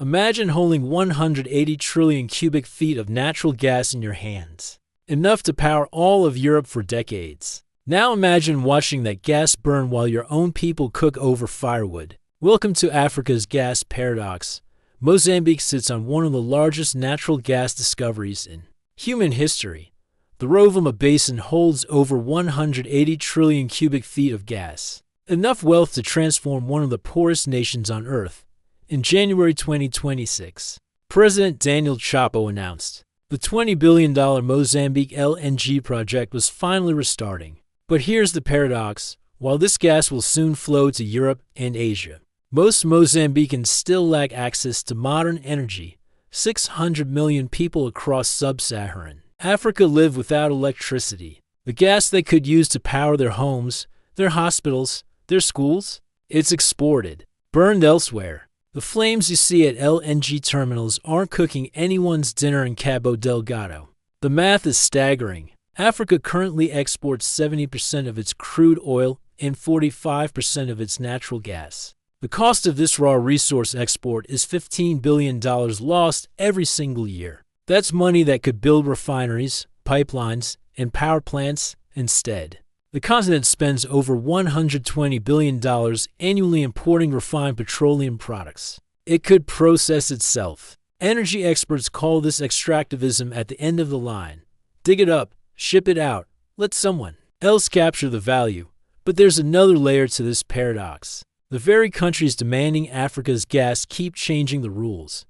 Imagine holding 180 trillion cubic feet of natural gas in your hands, enough to power all of Europe for decades. Now imagine watching that gas burn while your own people cook over firewood. Welcome to Africa's gas paradox. Mozambique sits on one of the largest natural gas discoveries in human history. The Rovuma Basin holds over 180 trillion cubic feet of gas, enough wealth to transform one of the poorest nations on Earth. In January 2026, President Daniel Chapo announced the $20 billion Mozambique LNG project was finally restarting. But here's the paradox. While this gas will soon flow to Europe and Asia, most Mozambicans still lack access to modern energy. 600 million people across sub-Saharan Africa live without electricity. The gas they could use to power their homes, their hospitals, their schools, it's exported, burned elsewhere. The flames you see at LNG terminals aren't cooking anyone's dinner in Cabo Delgado. The math is staggering. Africa currently exports 70% of its crude oil and 45% of its natural gas. The cost of this raw resource export is $15 billion lost every single year. That's money that could build refineries, pipelines, and power plants instead. The continent spends over $120 billion annually importing refined petroleum products. It could process itself. Energy experts call this extractivism at the end of the line. Dig it up, ship it out, let someone else capture the value. But there's another layer to this paradox. The very countries demanding Africa's gas keep changing the rules.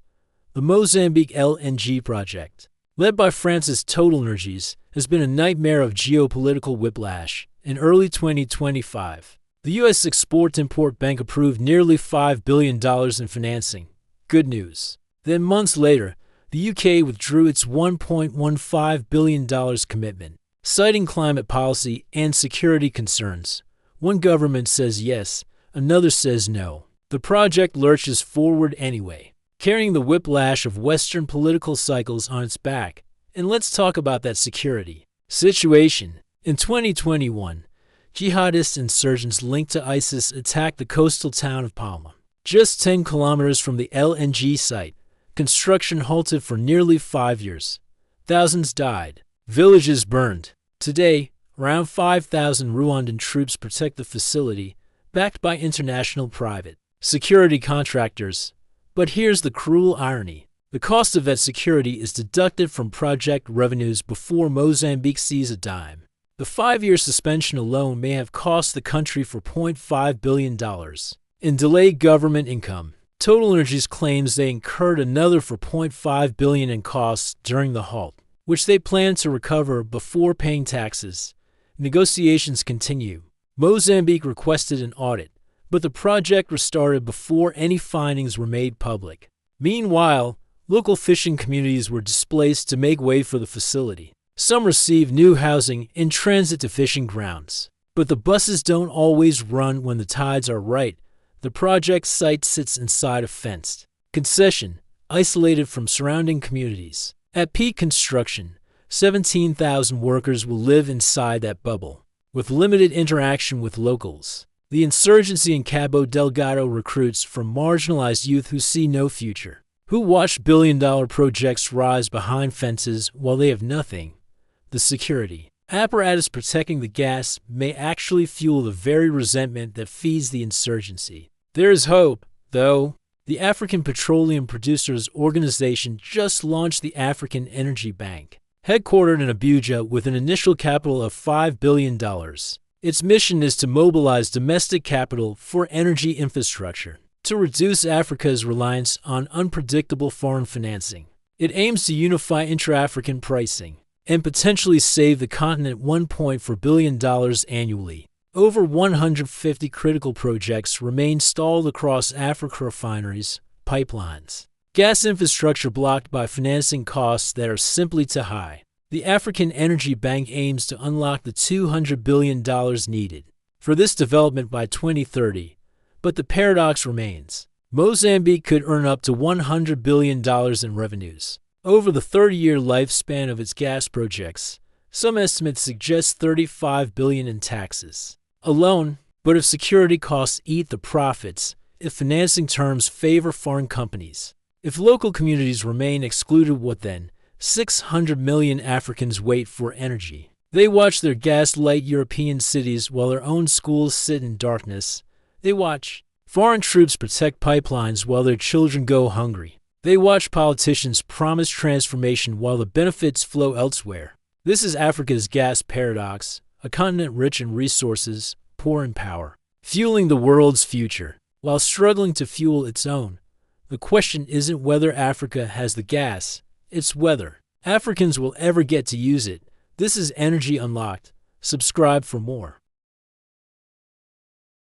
The Mozambique LNG project, led by France's TotalEnergies, has been a nightmare of geopolitical whiplash. In early 2025, the U.S. Export-Import Bank approved nearly $5 billion in financing. Good news. Then months later, the U.K. withdrew its $1.15 billion commitment, citing climate policy and security concerns. One government says yes, another says no. The project lurches forward anyway, carrying the whiplash of Western political cycles on its back. And let's talk about that security situation. In 2021, jihadist insurgents linked to ISIS attacked the coastal town of Palma. Just 10 kilometers from the LNG site, construction halted for nearly 5 years. Thousands died. Villages burned. Today, around 5,000 Rwandan troops protect the facility, backed by international private security contractors. But here's the cruel irony. The cost of that security is deducted from project revenues before Mozambique sees a dime. The 5-year suspension alone may have cost the country $4.5 billion in delayed government income. TotalEnergies claims they incurred another $4.5 billion in costs during the halt, which they plan to recover before paying taxes. Negotiations continue. Mozambique requested an audit, but the project restarted before any findings were made public. Meanwhile, local fishing communities were displaced to make way for the facility. Some received new housing in transit to fishing grounds. But the buses don't always run when the tides are right. The project site sits inside a fenced concession, isolated from surrounding communities. At peak construction, 17,000 workers will live inside that bubble, with limited interaction with locals. The insurgency in Cabo Delgado recruits from marginalized youth who see no future, who watch billion-dollar projects rise behind fences while they have nothing. The security apparatus protecting the gas may actually fuel the very resentment that feeds the insurgency. There is hope, though. The African Petroleum Producers Organization just launched the African Energy Bank, headquartered in Abuja with an initial capital of $5 billion. Its mission is to mobilize domestic capital for energy infrastructure, to reduce Africa's reliance on unpredictable foreign financing. It aims to unify intra-African pricing and potentially save the continent $1.4 billion annually. Over 150 critical projects remain stalled across Africa: refineries, pipelines, gas infrastructure blocked by financing costs that are simply too high. The African Energy Bank aims to unlock the $200 billion needed for this development by 2030. But the paradox remains. Mozambique could earn up to $100 billion in revenues over the 30-year lifespan of its gas projects. Some estimates suggest $35 billion in taxes alone. But if security costs eat the profits, if financing terms favor foreign companies, If local communities remain excluded, what then? 600 million Africans wait for energy. They watch their gas-light European cities while their own schools sit in darkness. They watch foreign troops protect pipelines while their children go hungry. They watch politicians promise transformation while the benefits flow elsewhere. This is Africa's gas paradox, a continent rich in resources, poor in power, fueling the world's future, while struggling to fuel its own. The question isn't whether Africa has the gas, it's whether Africans will ever get to use it. This is Energy Unlocked. Subscribe for more.